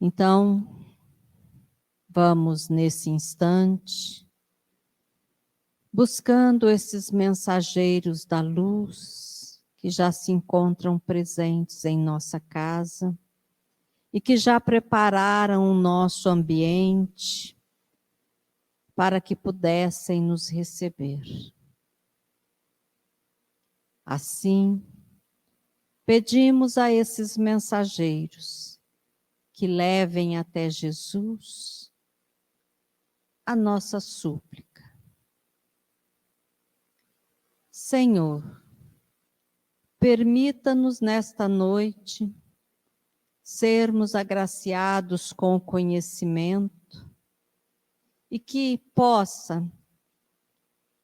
Então, vamos nesse instante, buscando esses mensageiros da luz que já se encontram presentes em nossa casa e que já prepararam o nosso ambiente para que pudessem nos receber. Assim, pedimos a esses mensageiros que levem até Jesus a nossa súplica. Senhor, permita-nos nesta noite sermos agraciados com o conhecimento e que possa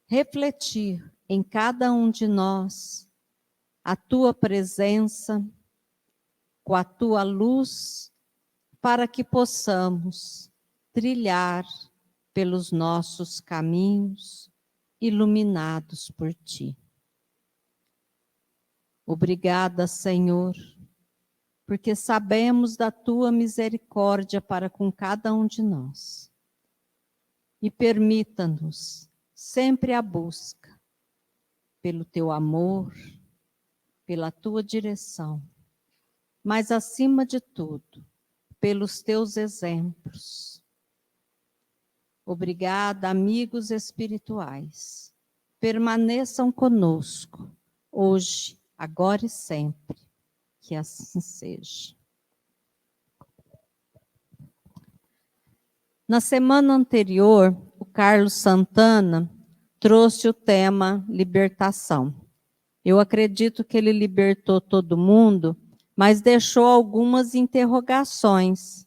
refletir em cada um de nós a tua presença com a tua luz para que possamos trilhar pelos nossos caminhos iluminados por ti. Obrigada, Senhor, porque sabemos da tua misericórdia para com cada um de nós. E permita-nos sempre a busca pelo teu amor, pela tua direção, mas acima de tudo, pelos teus exemplos. Obrigada, amigos espirituais. Permaneçam conosco, hoje, agora e sempre. Que assim seja. Na semana anterior, o Carlos Santana trouxe o tema libertação. Eu acredito que ele libertou todo mundo, mas deixou algumas interrogações.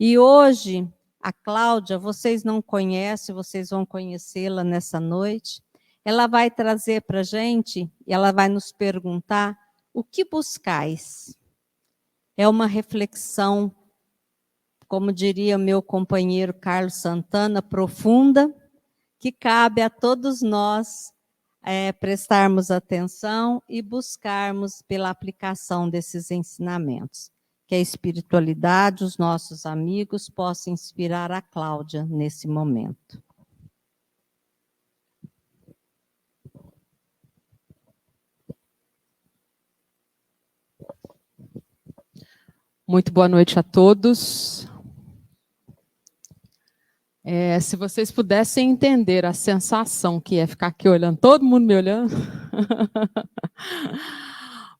E hoje, a Cláudia, vocês não conhecem, vocês vão conhecê-la nessa noite. Ela vai trazer para a gente, e ela vai nos perguntar: o que buscais? É uma reflexão, como diria meu companheiro Carlos Santana, profunda, que cabe a todos nós prestarmos atenção e buscarmos pela aplicação desses ensinamentos. Que a espiritualidade, os nossos amigos, possam inspirar a Cláudia nesse momento. Muito boa noite a todos. Se vocês pudessem entender a sensação que é ficar aqui olhando, todo mundo me olhando.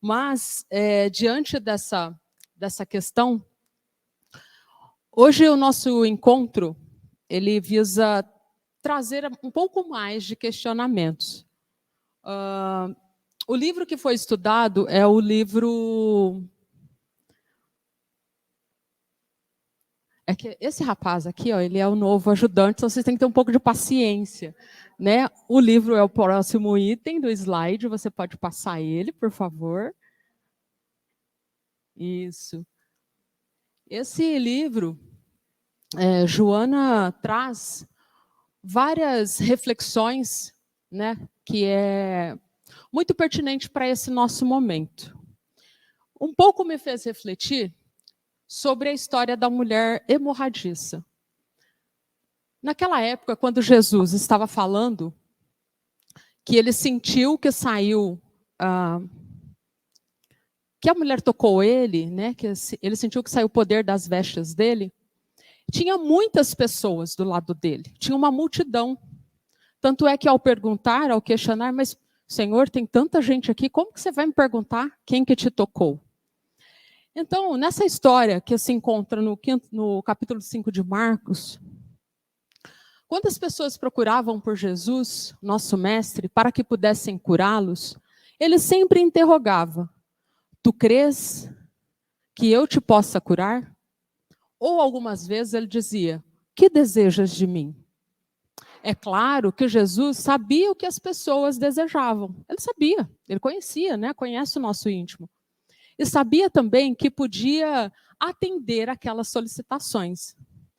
Mas, diante dessa questão, hoje o nosso encontro, ele visa trazer um pouco mais de questionamentos. O livro que foi estudado é o livro... É que esse rapaz aqui, ó, ele é o novo ajudante, então vocês têm que ter um pouco de paciência, né? O livro é o próximo item do slide, você pode passar ele, por favor. Isso. Esse livro, Joana traz várias reflexões, né, que é muito pertinente para esse nosso momento. Um pouco me fez refletir sobre a história da mulher hemorradiça. Naquela época, quando Jesus estava falando, que ele sentiu que saiu, que a mulher tocou ele, né, que ele sentiu que saiu o poder das vestes dele, tinha muitas pessoas do lado dele, tinha uma multidão. Tanto é que ao perguntar, ao questionar, mas Senhor, tem tanta gente aqui, como que você vai me perguntar quem que te tocou? Então, nessa história que se encontra no capítulo 5 de Marcos, quando as pessoas procuravam por Jesus, nosso mestre, para que pudessem curá-los, ele sempre interrogava: tu crês que eu te possa curar? Ou algumas vezes ele dizia: que desejas de mim? É claro que Jesus sabia o que as pessoas desejavam. Ele sabia, ele conhecia, né? Conhece o nosso íntimo. E sabia também que podia atender aquelas solicitações.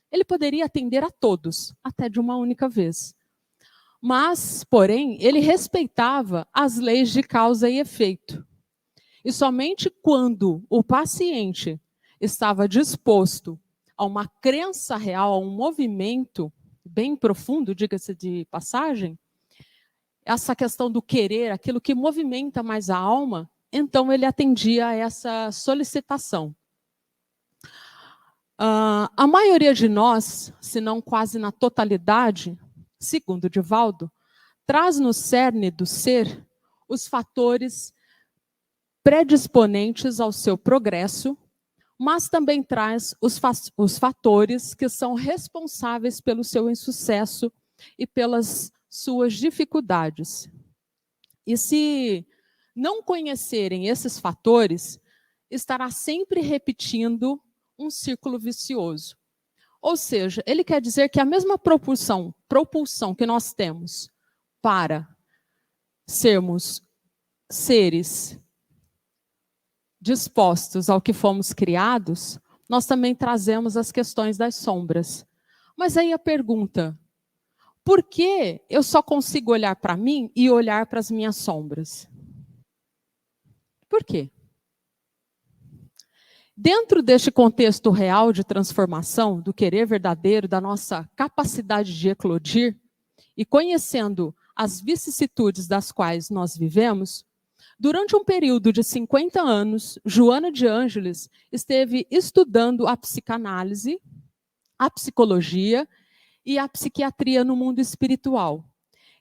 Ele poderia atender a todos, até de uma única vez. Mas, porém, ele respeitava as leis de causa e efeito. E somente quando o paciente estava disposto a uma crença real, a um movimento bem profundo, diga-se de passagem, essa questão do querer, aquilo que movimenta mais a alma, então ele atendia a essa solicitação. A maioria de nós, se não quase na totalidade, segundo Divaldo, traz no cerne do ser os fatores predisponentes ao seu progresso, mas também traz os fatores que são responsáveis pelo seu insucesso e pelas suas dificuldades. E se não conhecerem esses fatores, estará sempre repetindo um círculo vicioso. Ou seja, ele quer dizer que a mesma propulsão que nós temos para sermos seres dispostos ao que fomos criados, nós também trazemos as questões das sombras. Mas aí a pergunta, por que eu só consigo olhar para mim e olhar para as minhas sombras? Por quê? Dentro deste contexto real de transformação, do querer verdadeiro, da nossa capacidade de eclodir, e conhecendo as vicissitudes das quais nós vivemos, durante um período de 50 anos, Joana de Ângeles esteve estudando a psicanálise, a psicologia e a psiquiatria no mundo espiritual.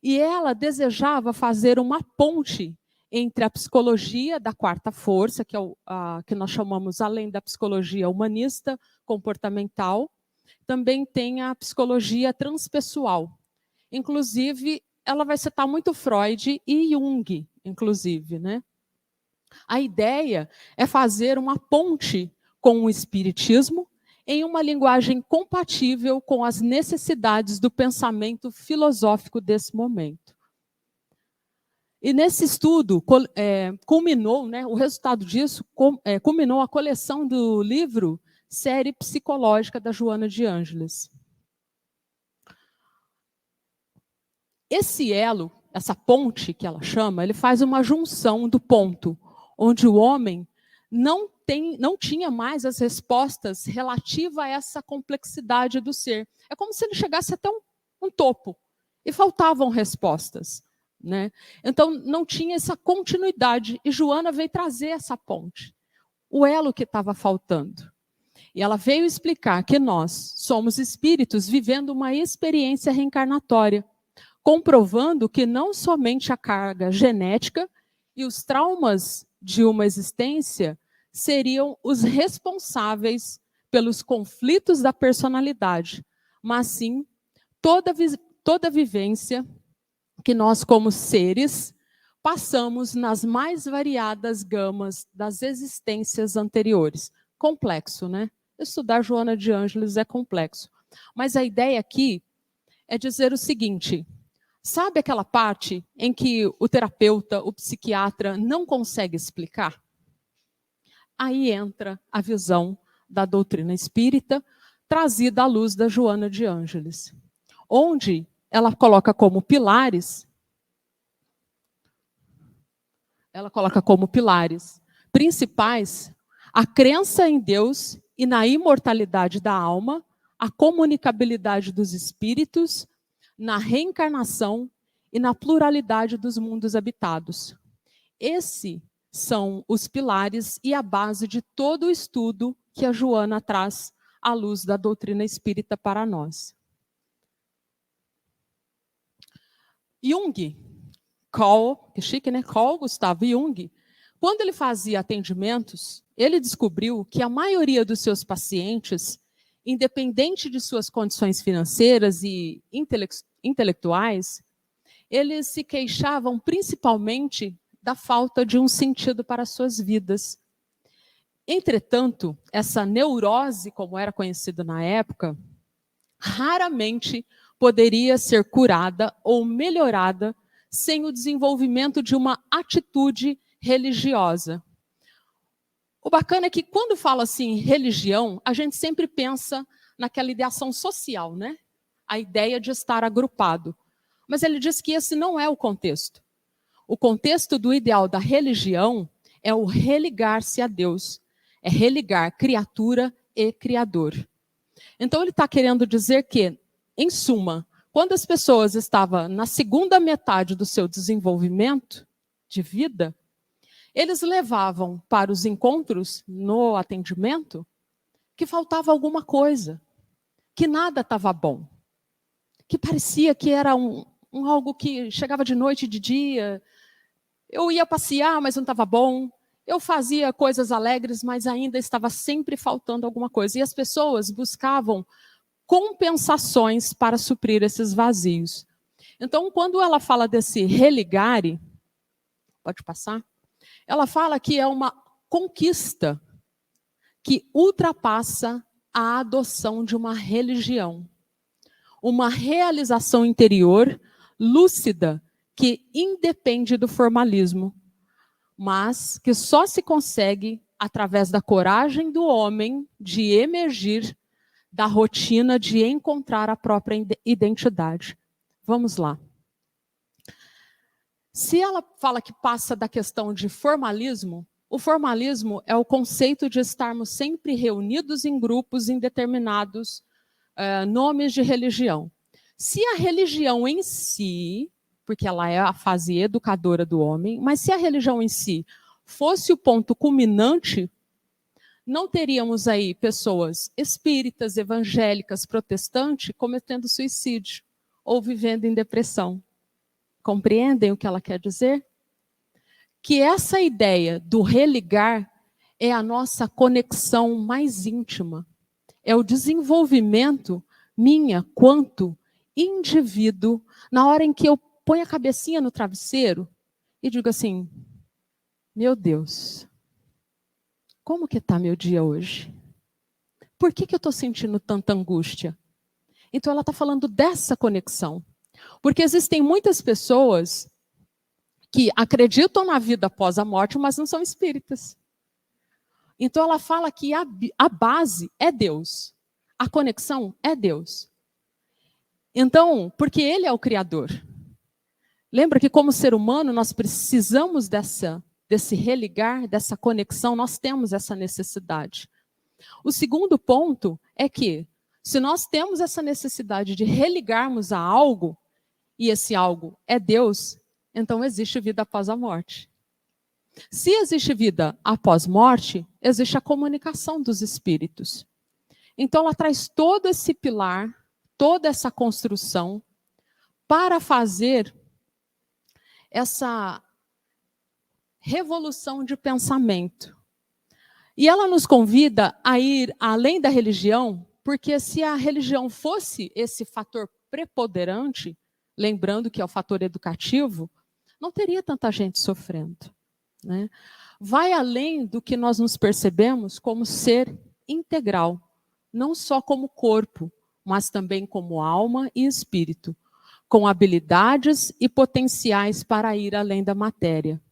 E ela desejava fazer uma ponte entre a psicologia da quarta força, que é que nós chamamos, além da psicologia humanista, comportamental, também tem a psicologia transpessoal. Inclusive, ela vai citar muito Freud e Jung, inclusive, né? A ideia é fazer uma ponte com o espiritismo em uma linguagem compatível com as necessidades do pensamento filosófico desse momento. E nesse estudo, culminou, né, o resultado disso, culminou a coleção do livro Série Psicológica da Joana de Ângeles. Esse elo, essa ponte que ela chama, ele faz uma junção do ponto onde o homem não tinha mais as respostas relativas a essa complexidade do ser. É como se ele chegasse até um topo e faltavam respostas. Né? Então, não tinha essa continuidade. E Joana veio trazer essa ponte, o elo que estava faltando. E ela veio explicar que nós somos espíritos vivendo uma experiência reencarnatória, comprovando que não somente a carga genética e os traumas de uma existência seriam os responsáveis pelos conflitos da personalidade, mas sim toda vivência que nós, como seres, passamos nas mais variadas gamas das existências anteriores. Complexo, né? Estudar Joana de Ângeles é complexo. Mas a ideia aqui é dizer o seguinte, sabe aquela parte em que o terapeuta, o psiquiatra, não consegue explicar? Aí entra a visão da doutrina espírita, trazida à luz da Joana de Ângeles, onde ela coloca como pilares principais a crença em Deus e na imortalidade da alma, a comunicabilidade dos espíritos, na reencarnação e na pluralidade dos mundos habitados. Esses são os pilares e a base de todo o estudo que a Joana traz à luz da doutrina espírita para nós. Jung, que chique, né? Carl Gustav Jung, quando ele fazia atendimentos, ele descobriu que a maioria dos seus pacientes, independente de suas condições financeiras e intelectuais, eles se queixavam principalmente da falta de um sentido para suas vidas. Entretanto, essa neurose, como era conhecida na época, raramente poderia ser curada ou melhorada sem o desenvolvimento de uma atitude religiosa. O bacana é que quando fala assim religião, a gente sempre pensa naquela ideação social, né? A ideia de estar agrupado. Mas ele diz que esse não é o contexto. O contexto do ideal da religião é o religar-se a Deus, é religar criatura e criador. Então, ele está querendo dizer que, em suma, quando as pessoas estavam na segunda metade do seu desenvolvimento de vida, eles levavam para os encontros no atendimento que faltava alguma coisa, que nada estava bom, que parecia que era algo que chegava de noite e de dia. Eu ia passear, mas não estava bom. Eu fazia coisas alegres, mas ainda estava sempre faltando alguma coisa. E as pessoas buscavam compensações para suprir esses vazios. Então, quando ela fala desse religare, pode passar? Ela fala que é uma conquista que ultrapassa a adoção de uma religião. Uma realização interior lúcida que independe do formalismo, mas que só se consegue através da coragem do homem de emergir da rotina de encontrar a própria identidade. Vamos lá. Se ela fala que passa da questão de formalismo, o formalismo é o conceito de estarmos sempre reunidos em grupos em determinados nomes de religião. Se a religião em si, porque ela é a fase educadora do homem, mas se a religião em si fosse o ponto culminante, não teríamos aí pessoas espíritas, evangélicas, protestantes cometendo suicídio ou vivendo em depressão. Compreendem o que ela quer dizer? Que essa ideia do religar é a nossa conexão mais íntima. É o desenvolvimento minha quanto indivíduo, na hora em que eu ponho a cabecinha no travesseiro e digo assim, meu Deus, como que está meu dia hoje? Por que eu estou sentindo tanta angústia? Então ela está falando dessa conexão. Porque existem muitas pessoas que acreditam na vida após a morte, mas não são espíritas. Então ela fala que a base é Deus. A conexão é Deus. Então, porque Ele é o Criador. Lembra que como ser humano nós precisamos desse religar, dessa conexão, nós temos essa necessidade. O segundo ponto é que, se nós temos essa necessidade de religarmos a algo, e esse algo é Deus, então existe vida após a morte. Se existe vida após morte, existe a comunicação dos espíritos. Então ela traz todo esse pilar, toda essa construção, para fazer essa revolução de pensamento. E ela nos convida a ir além da religião, porque se a religião fosse esse fator preponderante, lembrando que é o fator educativo, não teria tanta gente sofrendo, né? Vai além do que nós nos percebemos como ser integral, não só como corpo, mas também como alma e espírito, com habilidades e potenciais para ir além da matéria.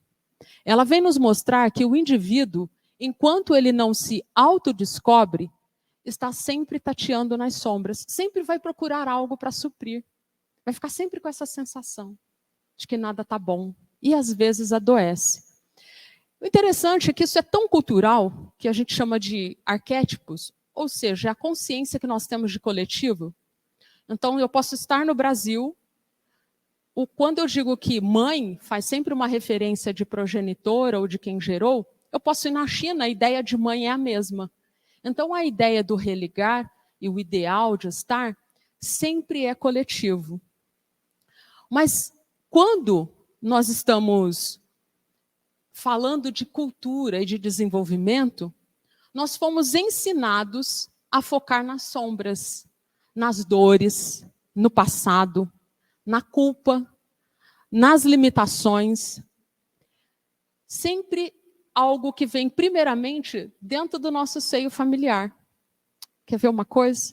Ela vem nos mostrar que o indivíduo, enquanto ele não se autodescobre, está sempre tateando nas sombras, sempre vai procurar algo para suprir. Vai ficar sempre com essa sensação de que nada está bom. E às vezes adoece. O interessante é que isso é tão cultural, que a gente chama de arquétipos, ou seja, a consciência que nós temos de coletivo. Então, eu posso estar no Brasil, quando eu digo que mãe faz sempre uma referência de progenitora ou de quem gerou, eu posso ir na China, a ideia de mãe é a mesma. Então, a ideia do religar e o ideal de estar sempre é coletivo. Mas quando nós estamos falando de cultura e de desenvolvimento, nós fomos ensinados a focar nas sombras, nas dores, no passado, na culpa, nas limitações. Sempre algo que vem primeiramente dentro do nosso seio familiar. Quer ver uma coisa?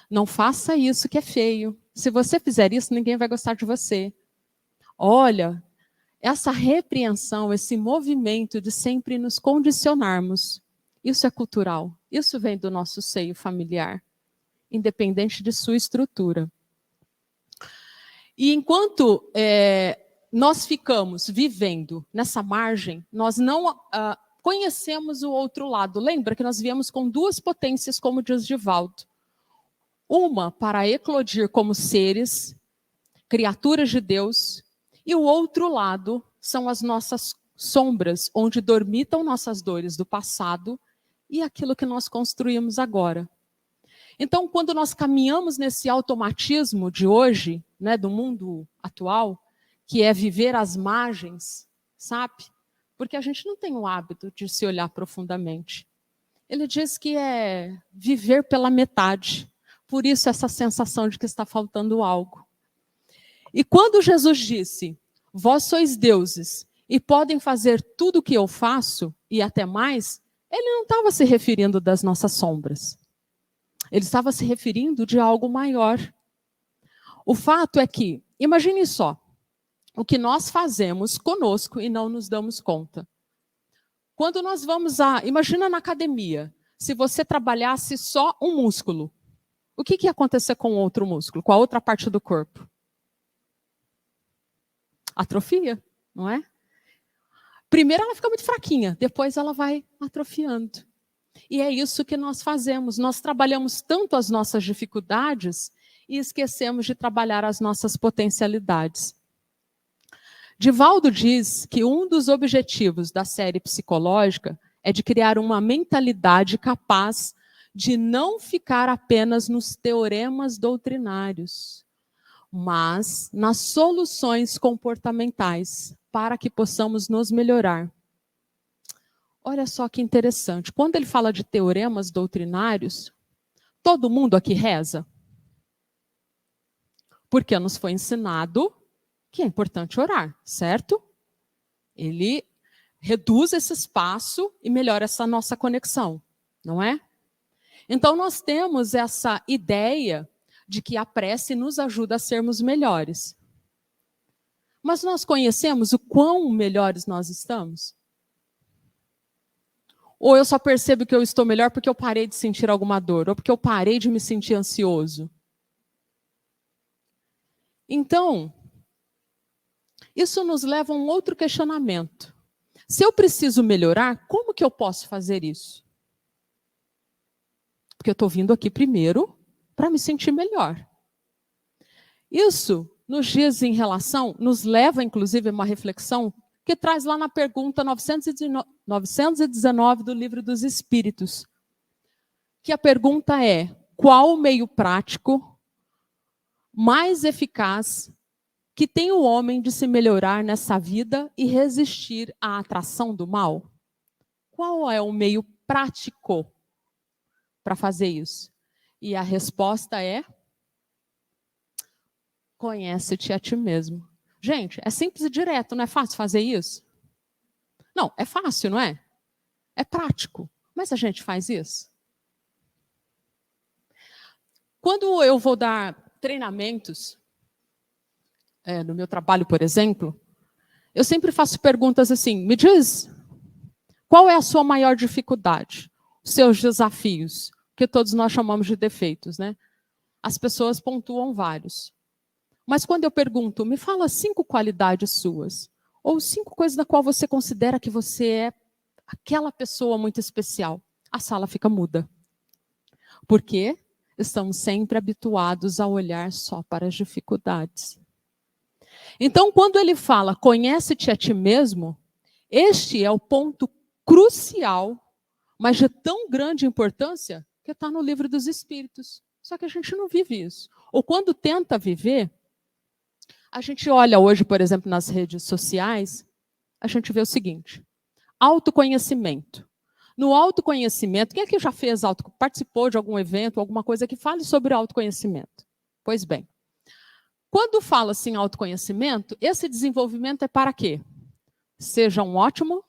Não faça isso que é feio. Se você fizer isso, ninguém vai gostar de você. Olha, essa repreensão, esse movimento de sempre nos condicionarmos, isso é cultural. Isso vem do nosso seio familiar, independente de sua estrutura. E enquanto nós ficamos vivendo nessa margem, nós não conhecemos o outro lado. Lembra que nós viemos com duas potências, como diz Divaldo. Uma para eclodir como seres, criaturas de Deus, e o outro lado são as nossas sombras, onde dormitam nossas dores do passado e aquilo que nós construímos agora. Então, quando nós caminhamos nesse automatismo de hoje, né, do mundo atual, que é viver às margens, sabe? Porque a gente não tem o hábito de se olhar profundamente. Ele diz que é viver pela metade. Por isso, essa sensação de que está faltando algo. E quando Jesus disse, vós sois deuses e podem fazer tudo o que eu faço, e até mais, ele não estava se referindo das nossas sombras. Ele estava se referindo de algo maior. O fato é que, imagine só, o que nós fazemos conosco e não nos damos conta. Quando nós vamos imagina na academia, se você trabalhasse só um músculo, o que ia acontecer com o outro músculo, com a outra parte do corpo? Atrofia, não é? Primeiro ela fica muito fraquinha, depois ela vai atrofiando. E é isso que nós fazemos. Nós trabalhamos tanto as nossas dificuldades e esquecemos de trabalhar as nossas potencialidades. Divaldo diz que um dos objetivos da série psicológica é de criar uma mentalidade capaz de não ficar apenas nos teoremas doutrinários, mas nas soluções comportamentais, para que possamos nos melhorar. Olha só que interessante. Quando ele fala de teoremas doutrinários, todo mundo aqui reza? Porque nos foi ensinado que é importante orar, certo? Ele reduz esse espaço e melhora essa nossa conexão, não é? Então nós temos essa ideia de que a prece nos ajuda a sermos melhores. Mas nós conhecemos o quão melhores nós estamos? Ou eu só percebo que eu estou melhor porque eu parei de sentir alguma dor, ou porque eu parei de me sentir ansioso? Então, isso nos leva a um outro questionamento. Se eu preciso melhorar, como que eu posso fazer isso? Porque eu estou vindo aqui primeiro para me sentir melhor. Isso nos diz em relação, nos leva inclusive a uma reflexão que traz lá na pergunta 919 do Livro dos Espíritos. Que a pergunta é, qual o meio prático mais eficaz que tem o homem de se melhorar nessa vida e resistir à atração do mal? Qual é o meio prático para fazer isso? E a resposta é: conhece-te a ti mesmo. Gente, é simples e direto, não é fácil fazer isso? Não, é fácil, não é? É prático. Mas a gente faz isso? Quando eu vou dar treinamentos, no meu trabalho, por exemplo, eu sempre faço perguntas assim, me diz, qual é a sua maior dificuldade? Os seus desafios, que todos nós chamamos de defeitos, né? As pessoas pontuam vários. Mas quando eu pergunto, me fala 5 qualidades suas, ou 5 coisas da qual você considera que você é aquela pessoa muito especial, a sala fica muda. Por quê? Estamos sempre habituados a olhar só para as dificuldades. Então, quando ele fala, conhece-te a ti mesmo, este é o ponto crucial, mas de tão grande importância, que está no Livro dos Espíritos. Só que a gente não vive isso. Ou quando tenta viver, a gente olha hoje, por exemplo, nas redes sociais, a gente vê o seguinte, autoconhecimento. No autoconhecimento, quem é que já fez participou de algum evento, alguma coisa que fale sobre autoconhecimento? Pois bem, quando fala assim autoconhecimento, esse desenvolvimento é para quê? Seja um ótimo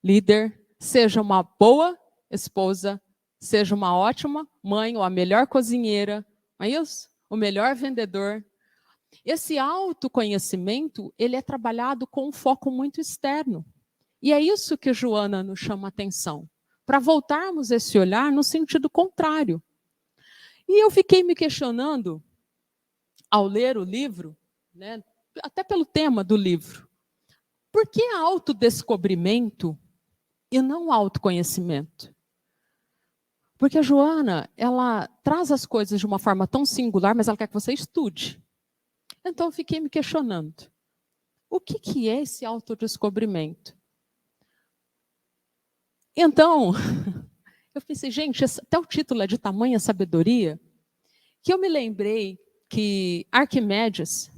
líder, seja uma boa esposa, seja uma ótima mãe ou a melhor cozinheira, não é isso? O melhor vendedor. Esse autoconhecimento, ele é trabalhado com um foco muito externo. E é isso que Joana nos chama a atenção, para voltarmos esse olhar no sentido contrário. E eu fiquei me questionando, ao ler o livro, né, até pelo tema do livro, por que autodescobrimento e não autoconhecimento? Porque a Joana, ela traz as coisas de uma forma tão singular, mas ela quer que você estude. Então eu fiquei me questionando. O que é esse autodescobrimento? Então, eu pensei, gente, até o título é de tamanha sabedoria, que eu me lembrei que Arquimedes,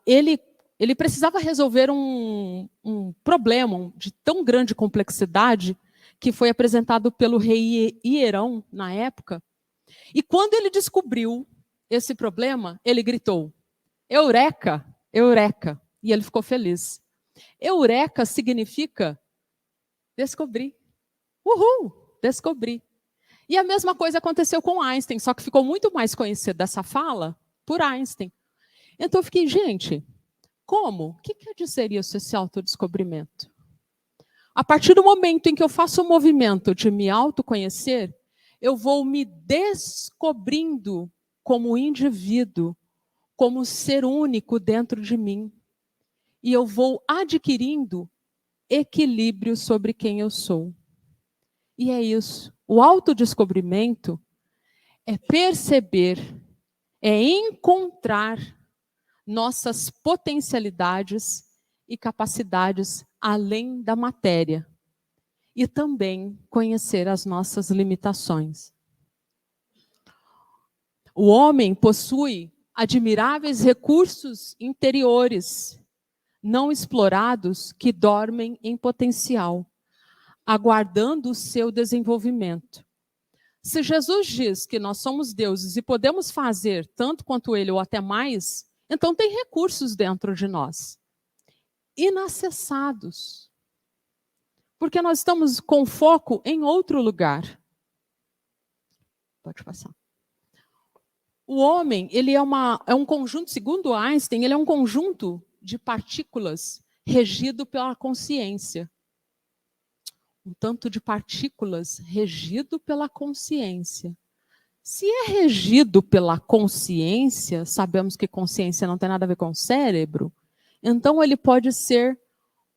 ele precisava resolver um problema de tão grande complexidade que foi apresentado pelo rei Hierão na época. E quando ele descobriu esse problema, ele gritou, Eureka, Eureka. E ele ficou feliz. Eureka significa descobrir. Uhul, descobri. E a mesma coisa aconteceu com Einstein, só que ficou muito mais conhecida essa fala por Einstein. Então eu fiquei, gente, como? O que quer dizer isso, esse autodescobrimento? A partir do momento em que eu faço o movimento de me autoconhecer, eu vou me descobrindo como indivíduo, como ser único dentro de mim. E eu vou adquirindo equilíbrio sobre quem eu sou. E é isso. O autodescobrimento é perceber, é encontrar nossas potencialidades e capacidades além da matéria. E também conhecer as nossas limitações. O homem possui admiráveis recursos interiores, não explorados, que dormem em potencial, aguardando o seu desenvolvimento. Se Jesus diz que nós somos deuses e podemos fazer tanto quanto ele ou até mais, então tem recursos dentro de nós, inacessados. Porque nós estamos com foco em outro lugar. Pode passar. O homem, ele é um conjunto, segundo Einstein, ele é um conjunto de partículas regido pela consciência. Um tanto de partículas regido pela consciência. Se é regido pela consciência, sabemos que consciência não tem nada a ver com o cérebro, então ele pode ser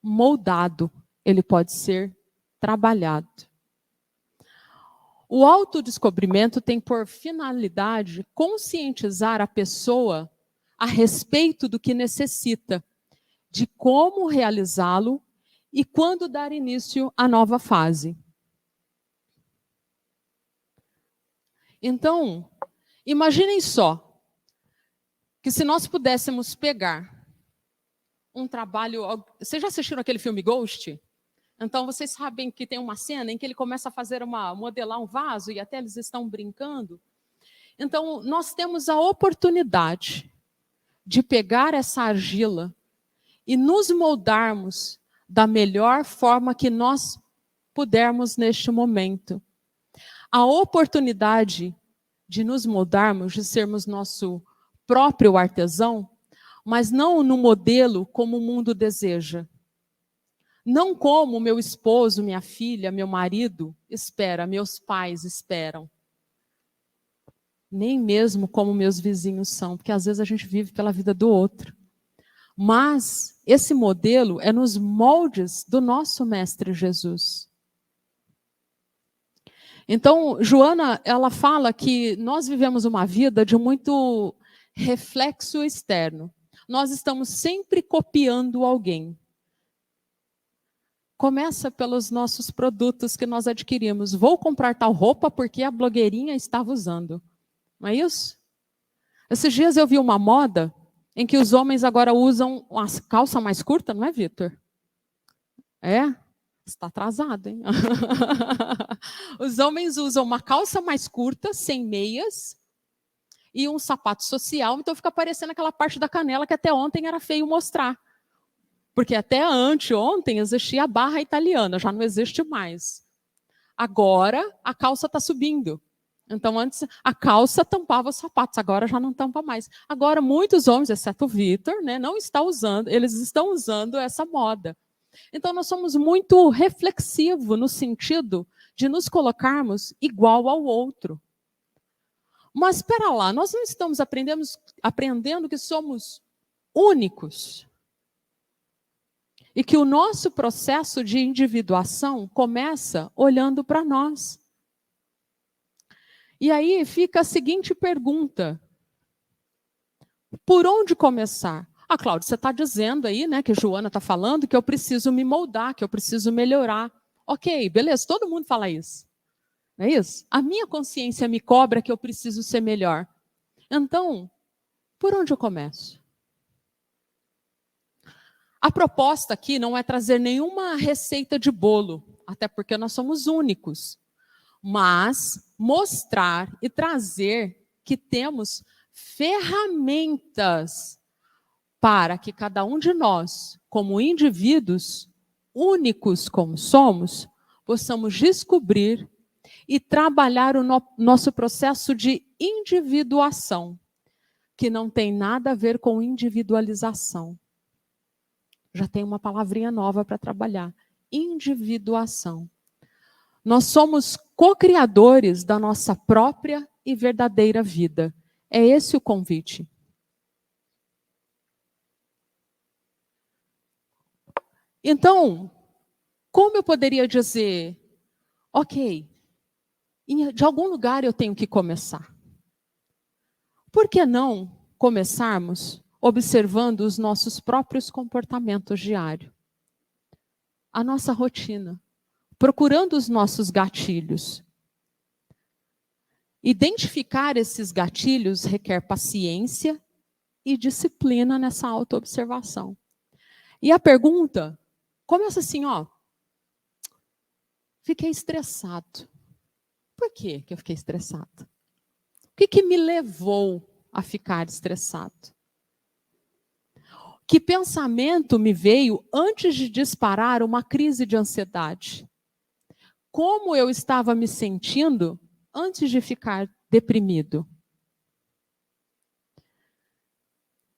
moldado, ele pode ser trabalhado. O autodescobrimento tem por finalidade conscientizar a pessoa a respeito do que necessita, de como realizá-lo e quando dar início à nova fase. Então, imaginem só, que se nós pudéssemos pegar um trabalho... Vocês já assistiram aquele filme Ghost? Então, vocês sabem que tem uma cena em que ele começa a modelar um vaso e até eles estão brincando. Então, nós temos a oportunidade de pegar essa argila e nos moldarmos da melhor forma que nós pudermos neste momento. A oportunidade de nos moldarmos, de sermos nosso próprio artesão, mas não no modelo como o mundo deseja. Não como meu esposo, minha filha, meu marido espera, meus pais esperam. Nem mesmo como meus vizinhos são, porque às vezes a gente vive pela vida do outro. Mas esse modelo é nos moldes do nosso Mestre Jesus. Então, Joana, ela fala que nós vivemos uma vida de muito reflexo externo. Nós estamos sempre copiando alguém. Começa pelos nossos produtos que nós adquirimos. Vou comprar tal roupa porque a blogueirinha estava usando. Não é isso? Esses dias eu vi uma moda em que os homens agora usam uma calça mais curta, não é, Vitor? É? Está atrasado, hein? Os homens usam uma calça mais curta, sem meias, e um sapato social, então fica parecendo aquela parte da canela que até ontem era feio mostrar. Porque até anteontem existia a barra italiana, já não existe mais. Agora a calça está subindo. Então antes a calça tampava os sapatos, agora já não tampa mais. Agora muitos homens, exceto o Vitor, né, não está usando, eles estão usando essa moda. Então nós somos muito reflexivos no sentido de nos colocarmos igual ao outro. Mas espera lá, nós não estamos aprendendo que somos únicos. E que o nosso processo de individuação começa olhando para nós. E aí fica a seguinte pergunta: por onde começar? Ah, Cláudio, você está dizendo aí, né, que a Joana está falando que eu preciso me moldar, que eu preciso melhorar. Ok, beleza, todo mundo fala isso. Não é isso? A minha consciência me cobra que eu preciso ser melhor. Então, por onde eu começo? A proposta aqui não é trazer nenhuma receita de bolo, até porque nós somos únicos, mas mostrar e trazer que temos ferramentas para que cada um de nós, como indivíduos únicos como somos, possamos descobrir e trabalhar o nosso processo de individuação, que não tem nada a ver com individualização. Já tem uma palavrinha nova para trabalhar: individuação. Nós somos co-criadores da nossa própria e verdadeira vida. É esse o convite. Então, como eu poderia dizer, ok, de algum lugar eu tenho que começar. Por que não começarmos observando os nossos próprios comportamentos diários? A nossa rotina. Procurando os nossos gatilhos. Identificar esses gatilhos requer paciência e disciplina nessa autoobservação. E a pergunta começa assim, ó. Fiquei estressado. Por que eu fiquei estressado? O que me levou a ficar estressado? Que pensamento me veio antes de disparar uma crise de ansiedade? Como eu estava me sentindo antes de ficar deprimido?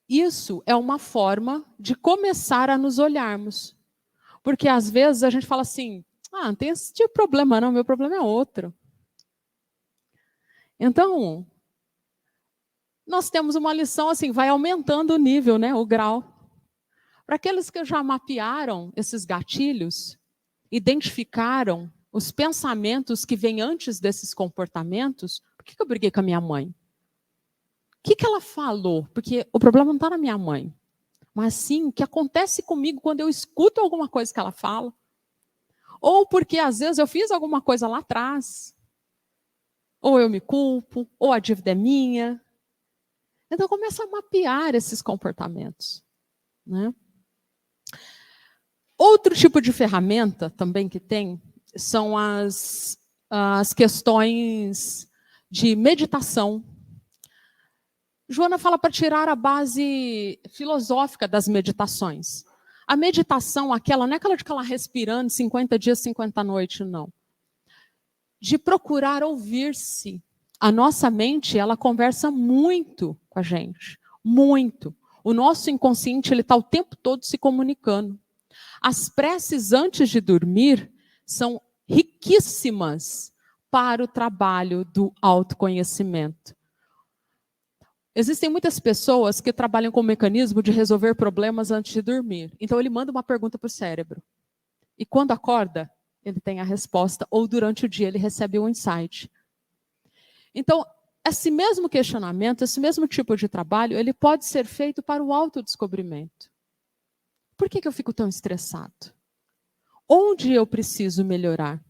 Isso é uma forma de começar a nos olharmos. Porque às vezes a gente fala assim, não tem esse tipo de problema não, meu problema é outro. Então, nós temos uma lição assim, vai aumentando o nível, né, o grau. Para aqueles que já mapearam esses gatilhos, identificaram os pensamentos que vêm antes desses comportamentos. Por que eu briguei com a minha mãe? O que ela falou? Porque o problema não está na minha mãe, mas sim o que acontece comigo quando eu escuto alguma coisa que ela fala. Ou porque às vezes eu fiz alguma coisa lá atrás, ou eu me culpo, ou a dívida é minha. Então começa a mapear esses comportamentos, né? Outro tipo de ferramenta também que tem são as questões de meditação. Joana fala para tirar a base filosófica das meditações. A meditação, não é aquela de ficar respirando 50 dias, 50 noites, não. De procurar ouvir-se. A nossa mente, ela conversa muito com a gente. Muito. O nosso inconsciente, ele está o tempo todo se comunicando. As preces antes de dormir são riquíssimas para o trabalho do autoconhecimento. Existem muitas pessoas que trabalham com o mecanismo de resolver problemas antes de dormir. Então ele manda uma pergunta para o cérebro. E quando acorda, ele tem a resposta, ou durante o dia ele recebe um insight. Então, esse mesmo questionamento, esse mesmo tipo de trabalho, ele pode ser feito para o autodescobrimento. Por que eu fico tão estressado? Onde eu preciso melhorar?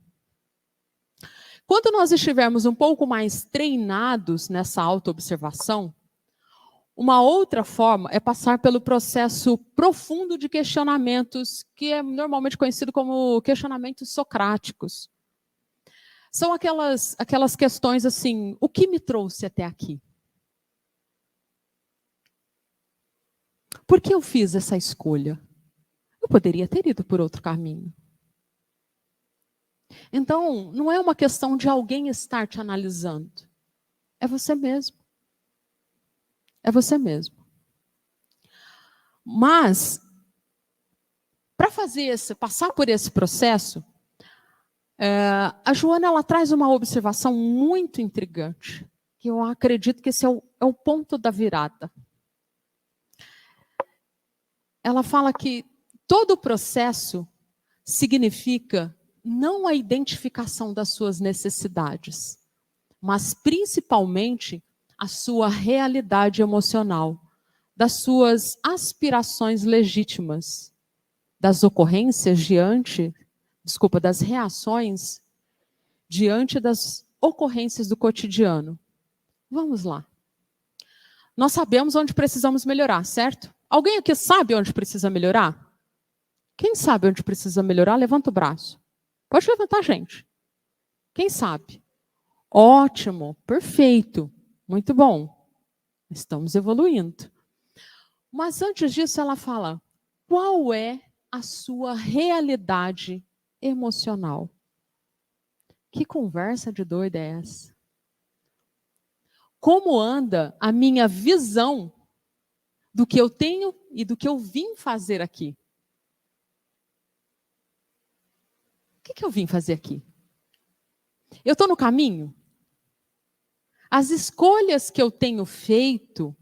Quando nós estivermos um pouco mais treinados nessa autoobservação, uma outra forma é passar pelo processo profundo de questionamentos, que é normalmente conhecido como questionamentos socráticos. São aquelas questões assim, o que me trouxe até aqui? Por que eu fiz essa escolha? Eu poderia ter ido por outro caminho. Então, não é uma questão de alguém estar te analisando. É você mesmo. É você mesmo. Mas, para passar por esse processo, a Joana ela traz uma observação muito intrigante, que eu acredito que esse é o ponto da virada. Ela fala que todo o processo significa não a identificação das suas necessidades, mas principalmente a sua realidade emocional, das suas aspirações legítimas, das ocorrências das reações diante das ocorrências do cotidiano. Vamos lá. Nós sabemos onde precisamos melhorar, certo? Alguém aqui sabe onde precisa melhorar? Quem sabe onde precisa melhorar, levanta o braço. Pode levantar, gente. Quem sabe? Ótimo, perfeito, muito bom. Estamos evoluindo. Mas antes disso, ela fala: qual é a sua realidade emocional? Que conversa de doida é essa? Como anda a minha visão do que eu tenho e do que eu vim fazer aqui? O que eu vim fazer aqui? Eu estou no caminho? As escolhas que eu tenho feito,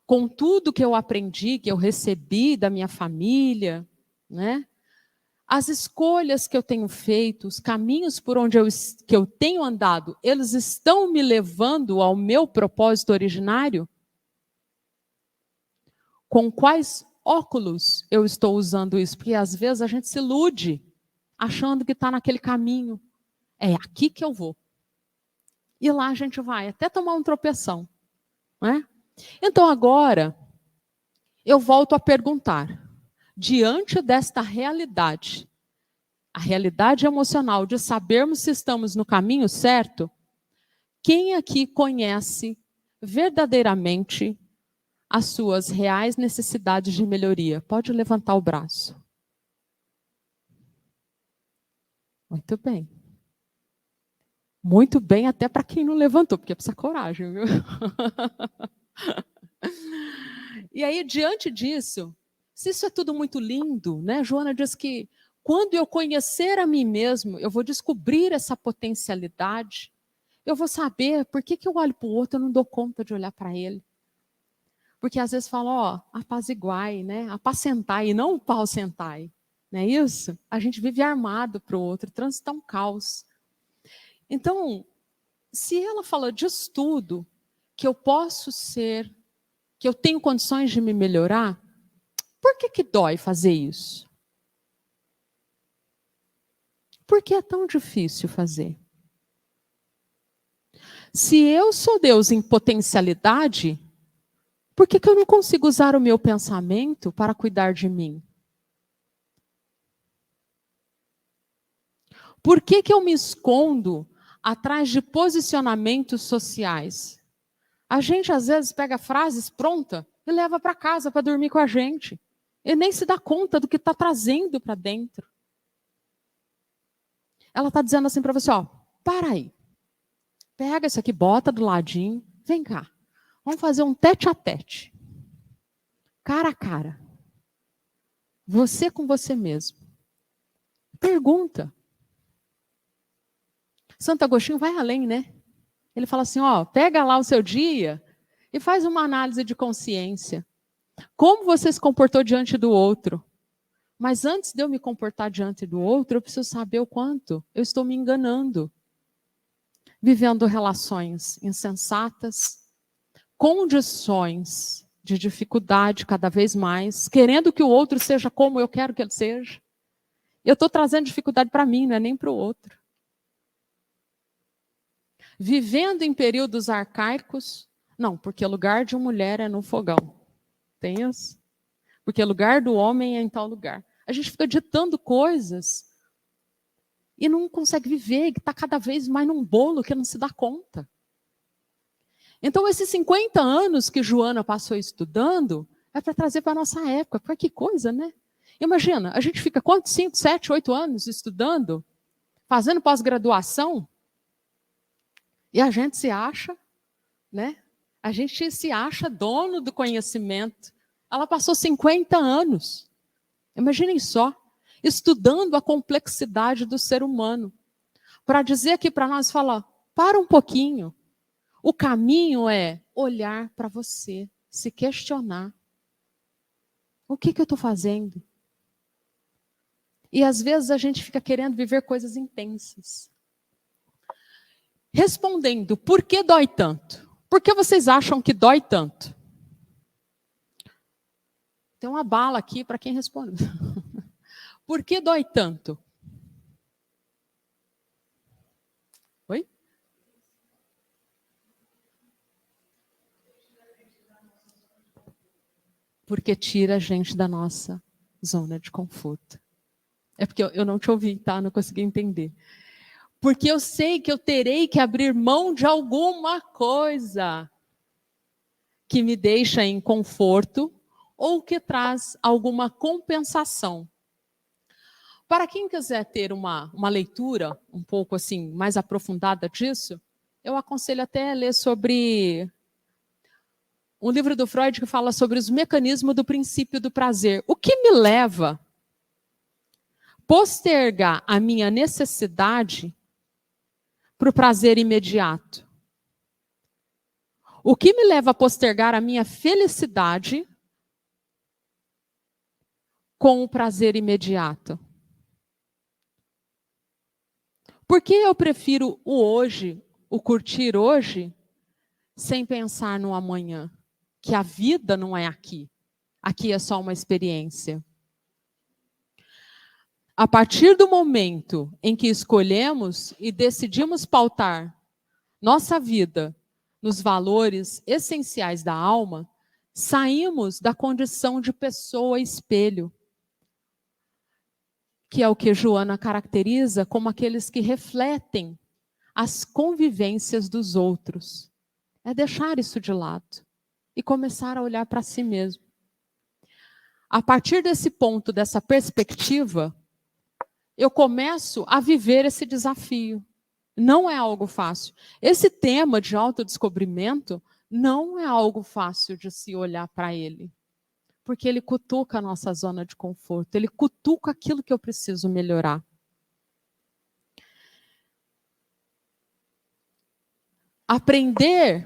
com tudo que eu aprendi, que eu recebi da minha família, né? As escolhas que eu tenho feito, os caminhos por onde que eu tenho andado, eles estão me levando ao meu propósito originário? Com quais óculos eu estou usando isso? Porque às vezes a gente se ilude, achando que está naquele caminho. É aqui que eu vou. E lá a gente vai até tomar um tropeção, né? Então agora, eu volto a perguntar, diante desta realidade, a realidade emocional de sabermos se estamos no caminho certo, quem aqui conhece verdadeiramente as suas reais necessidades de melhoria? Pode levantar o braço. Muito bem. Muito bem, até para quem não levantou, porque precisa coragem, viu? E aí, diante disso, se isso é tudo muito lindo, né? Joana diz que quando eu conhecer a mim mesmo, eu vou descobrir essa potencialidade, eu vou saber por que eu olho para o outro e não dou conta de olhar para ele. Porque às vezes fala, ó, apaziguai, né? Apacentai, e não o pau sentai. Não é isso? A gente vive armado para o outro, transita um caos. Então, se ela fala disso tudo, que eu posso ser, que eu tenho condições de me melhorar, por que dói fazer isso? Por que é tão difícil fazer? Se eu sou Deus em potencialidade, por que eu não consigo usar o meu pensamento para cuidar de mim? Por que eu me escondo atrás de posicionamentos sociais? A gente, às vezes, pega frases prontas e leva para casa para dormir com a gente. E nem se dá conta do que está trazendo para dentro. Ela está dizendo assim para você, ó, para aí. Pega isso aqui, bota do ladinho, vem cá. Vamos fazer um tete a tete. Cara a cara. Você com você mesmo. Pergunta. Santo Agostinho vai além, né? Ele fala assim, ó, pega lá o seu dia e faz uma análise de consciência. Como você se comportou diante do outro? Mas antes de eu me comportar diante do outro, eu preciso saber o quanto eu estou me enganando. Vivendo relações insensatas, condições de dificuldade cada vez mais, querendo que o outro seja como eu quero que ele seja. Eu estou trazendo dificuldade para mim, não é nem para o outro. Vivendo em períodos arcaicos, não, porque lugar de uma mulher é no fogão. Tem isso? Porque lugar do homem é em tal lugar. A gente fica ditando coisas e não consegue viver, que está cada vez mais num bolo que não se dá conta. Então, esses 50 anos que Joana passou estudando, é para trazer para a nossa época. Porque que coisa, né? Imagina, a gente fica quantos? 5, 7, 8 anos estudando, fazendo pós-graduação, e a gente se acha, né? A gente se acha dono do conhecimento. Ela passou 50 anos. Imaginem só, estudando a complexidade do ser humano. Para dizer aqui para nós, falar, para um pouquinho. O caminho é olhar para você, se questionar. O que eu estou fazendo? E às vezes a gente fica querendo viver coisas intensas. Respondendo, por que dói tanto? Por que vocês acham que dói tanto? Tem uma bala aqui para quem responde. Por que dói tanto? Oi? Porque tira a gente da nossa zona de conforto. É porque eu não te ouvi, tá? Não consegui entender. Porque eu sei que eu terei que abrir mão de alguma coisa que me deixa em conforto ou que traz alguma compensação. Para quem quiser ter uma leitura um pouco assim mais aprofundada disso, eu aconselho até a ler sobre um livro do Freud que fala sobre os mecanismos do princípio do prazer. O que me leva a postergar a minha necessidade para o prazer imediato? O que me leva a postergar a minha felicidade com o prazer imediato? Por que eu prefiro o hoje, o curtir hoje, sem pensar no amanhã? Que a vida não é aqui. Aqui é só uma experiência. A partir do momento em que escolhemos e decidimos pautar nossa vida nos valores essenciais da alma, saímos da condição de pessoa espelho, que é o que Joana caracteriza como aqueles que refletem as convivências dos outros. É deixar isso de lado e começar a olhar para si mesmo. A partir desse ponto, dessa perspectiva, eu começo a viver esse desafio. Não é algo fácil. Esse tema de autodescobrimento não é algo fácil de se olhar para ele. Porque ele cutuca a nossa zona de conforto, ele cutuca aquilo que eu preciso melhorar. Aprender,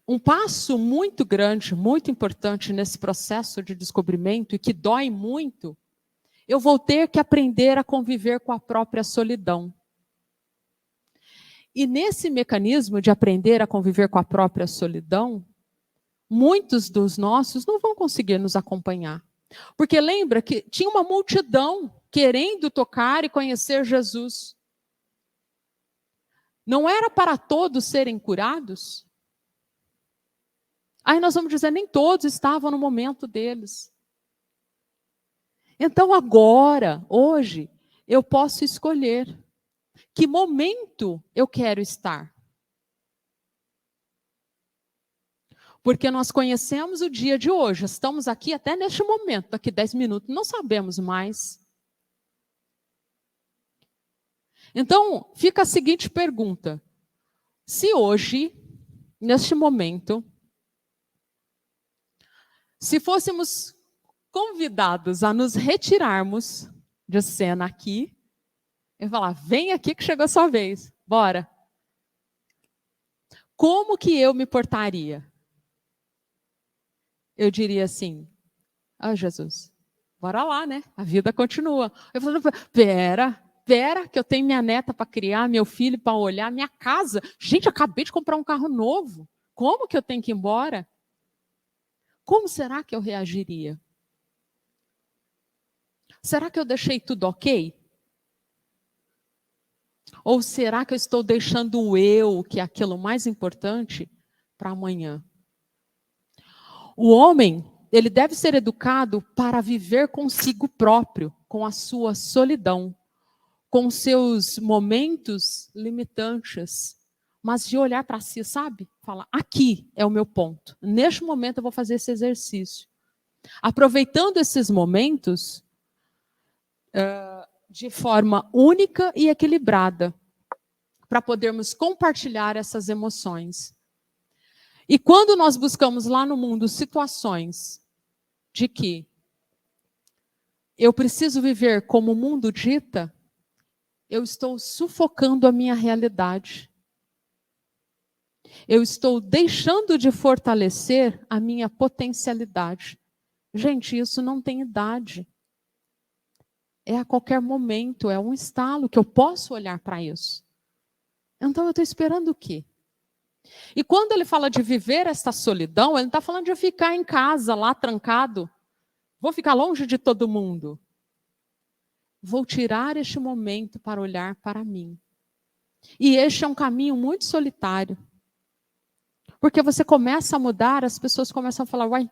um passo muito grande, muito importante nesse processo de descobrimento e que dói muito, eu vou ter que aprender a conviver com a própria solidão. E nesse mecanismo de aprender a conviver com a própria solidão, muitos dos nossos não vão conseguir nos acompanhar. Porque lembra que tinha uma multidão querendo tocar e conhecer Jesus. Não era para todos serem curados? Aí nós vamos dizer, nem todos estavam no momento deles. Então agora, hoje, eu posso escolher que momento eu quero estar. Porque nós conhecemos o dia de hoje, estamos aqui até neste momento, daqui 10 minutos, não sabemos mais. Então, fica a seguinte pergunta. Se hoje, neste momento, se fôssemos convidados a nos retirarmos de cena aqui, eu ia falar, vem aqui que chegou a sua vez, bora. Como que eu me portaria? Eu diria assim, Jesus, bora lá, né? A vida continua. Eu falo, pera, que eu tenho minha neta para criar, meu filho para olhar, minha casa. Gente, eu acabei de comprar um carro novo. Como que eu tenho que ir embora? Como será que eu reagiria? Será que eu deixei tudo ok? Ou será que eu estou deixando o eu, que é aquilo mais importante, para amanhã? O homem, ele deve ser educado para viver consigo próprio, com a sua solidão, com seus momentos limitantes, mas de olhar para si, sabe? Falar, aqui é o meu ponto. Neste momento eu vou fazer esse exercício. Aproveitando esses momentos de forma única e equilibrada, para podermos compartilhar essas emoções. E quando nós buscamos lá no mundo situações de que eu preciso viver como o mundo dita, eu estou sufocando a minha realidade. Eu estou deixando de fortalecer a minha potencialidade. Gente, isso não tem idade. é a qualquer momento, é um estalo que eu posso olhar para isso. Então eu estou esperando o quê? E quando ele fala de viver esta solidão, ele não está falando de eu ficar em casa, lá trancado. Vou ficar longe de todo mundo. Vou tirar este momento para olhar para mim. E este é um caminho muito solitário. Porque você começa a mudar, as pessoas começam a falar, uai,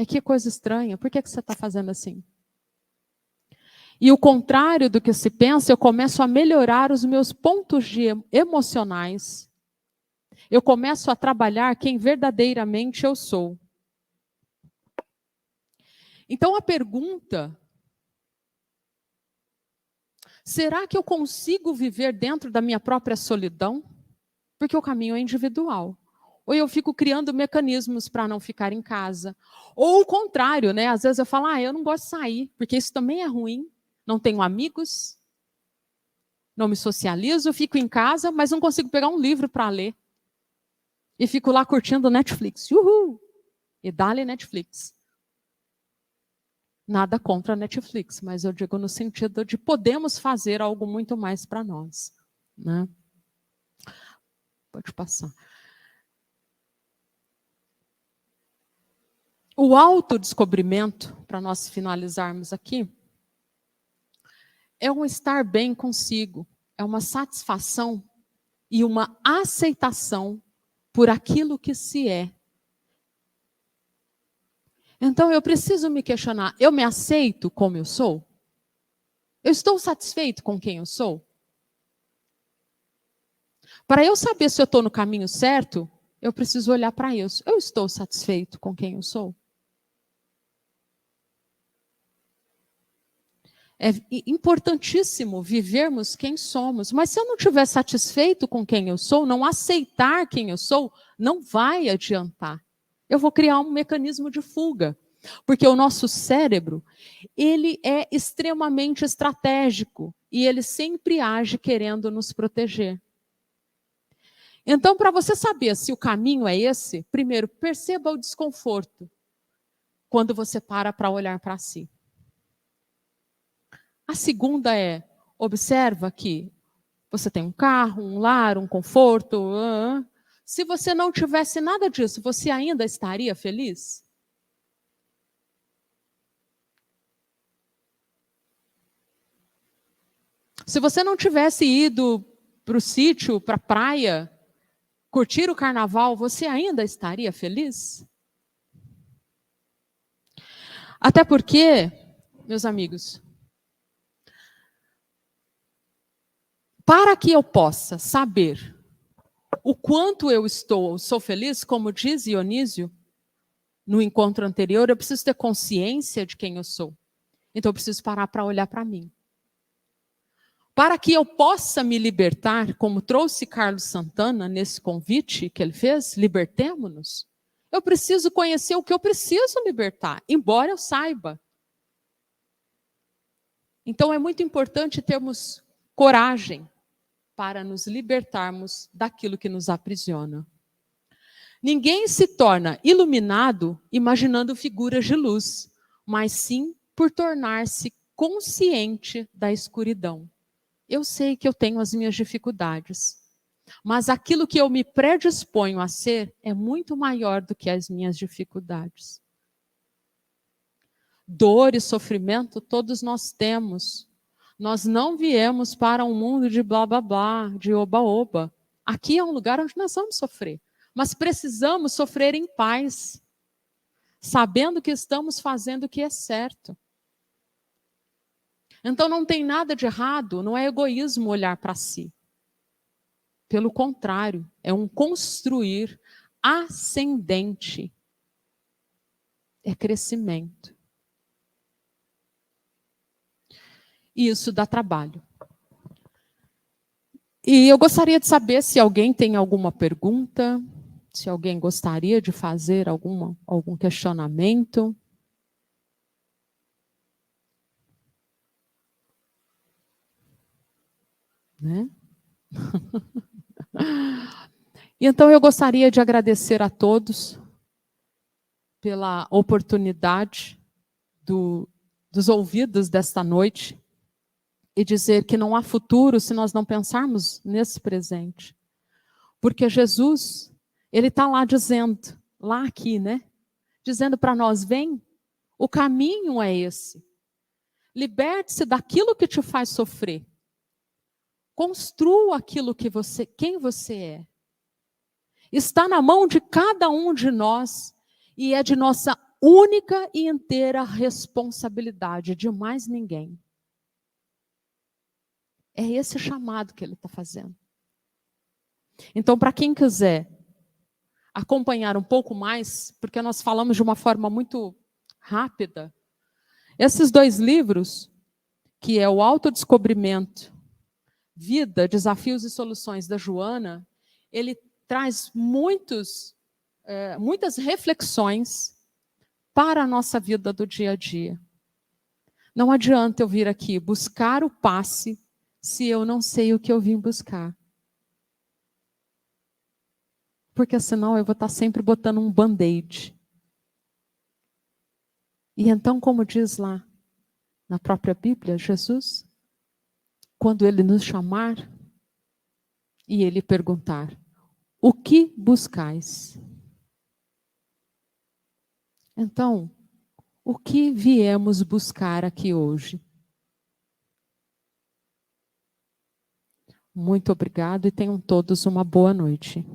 que coisa estranha, por que você está fazendo assim? E o contrário do que se pensa, eu começo a melhorar os meus pontos emocionais. Eu começo a trabalhar quem verdadeiramente eu sou. Então a pergunta, será que eu consigo viver dentro da minha própria solidão? Porque o caminho é individual. Ou eu fico criando mecanismos para não ficar em casa. Ou o contrário, né? Às vezes eu falo, eu não gosto de sair, porque isso também é ruim. Não tenho amigos, não me socializo, fico em casa, mas não consigo pegar um livro para ler. E fico lá curtindo Netflix. Uhul! E dá-lhe Netflix. Nada contra a Netflix, mas eu digo no sentido de podemos fazer algo muito mais para nós. Né? Pode passar. O autodescobrimento, para nós finalizarmos aqui, é um estar bem consigo, é uma satisfação e uma aceitação por aquilo que se é. Então eu preciso me questionar, eu me aceito como eu sou? Eu estou satisfeito com quem eu sou? Para eu saber se eu estou no caminho certo, eu preciso olhar para isso. Eu estou satisfeito com quem eu sou? É importantíssimo vivermos quem somos, mas se eu não estiver satisfeito com quem eu sou, não aceitar quem eu sou, não vai adiantar. Eu vou criar um mecanismo de fuga, porque o nosso cérebro, ele é extremamente estratégico e ele sempre age querendo nos proteger. Então, para você saber se o caminho é esse, primeiro, perceba o desconforto quando você para olhar para si. A segunda é, observa que você tem um carro, um lar, um conforto. Se você não tivesse nada disso, você ainda estaria feliz? Se você não tivesse ido para o sítio, para a praia, curtir o carnaval, você ainda estaria feliz? Até porque, meus amigos, para que eu possa saber o quanto eu sou feliz, como diz Dionísio no encontro anterior, eu preciso ter consciência de quem eu sou. Então eu preciso parar para olhar para mim. Para que eu possa me libertar, como trouxe Carlos Santana nesse convite que ele fez, libertemo-nos, eu preciso conhecer o que eu preciso libertar, embora eu saiba. Então é muito importante termos coragem para nos libertarmos daquilo que nos aprisiona. Ninguém se torna iluminado imaginando figuras de luz, mas sim por tornar-se consciente da escuridão. Eu sei que eu tenho as minhas dificuldades, mas aquilo que eu me predisponho a ser é muito maior do que as minhas dificuldades. Dor e sofrimento todos nós temos. Nós não viemos para um mundo de blá blá blá, de oba oba. Aqui é um lugar onde nós vamos sofrer, mas precisamos sofrer em paz, sabendo que estamos fazendo o que é certo. Então não tem nada de errado, não é egoísmo olhar para si. Pelo contrário, é um construir ascendente. É crescimento. E isso dá trabalho. E eu gostaria de saber se alguém tem alguma pergunta, se alguém gostaria de fazer algum questionamento. Né? E então eu gostaria de agradecer a todos pela oportunidade do dos ouvidos desta noite e dizer que não há futuro se nós não pensarmos nesse presente. Porque Jesus, ele está lá dizendo, lá aqui, né? Dizendo para nós, vem, o caminho é esse. Liberte-se daquilo que te faz sofrer. Construa aquilo que quem você é. Está na mão de cada um de nós e é de nossa única e inteira responsabilidade, de mais ninguém. É esse chamado que ele está fazendo. Então, para quem quiser acompanhar um pouco mais, porque nós falamos de uma forma muito rápida, esses 2 livros, que é o Autodescobrimento, Vida, Desafios e Soluções, da Joana, ele traz muitas reflexões para a nossa vida do dia a dia. Não adianta eu vir aqui buscar o passe se eu não sei o que eu vim buscar. Porque senão eu vou estar sempre botando um band-aid. E então, como diz lá na própria Bíblia, Jesus, quando ele nos chamar e ele perguntar, o que buscais? Então, o que viemos buscar aqui hoje? Muito obrigado e tenham todos uma boa noite.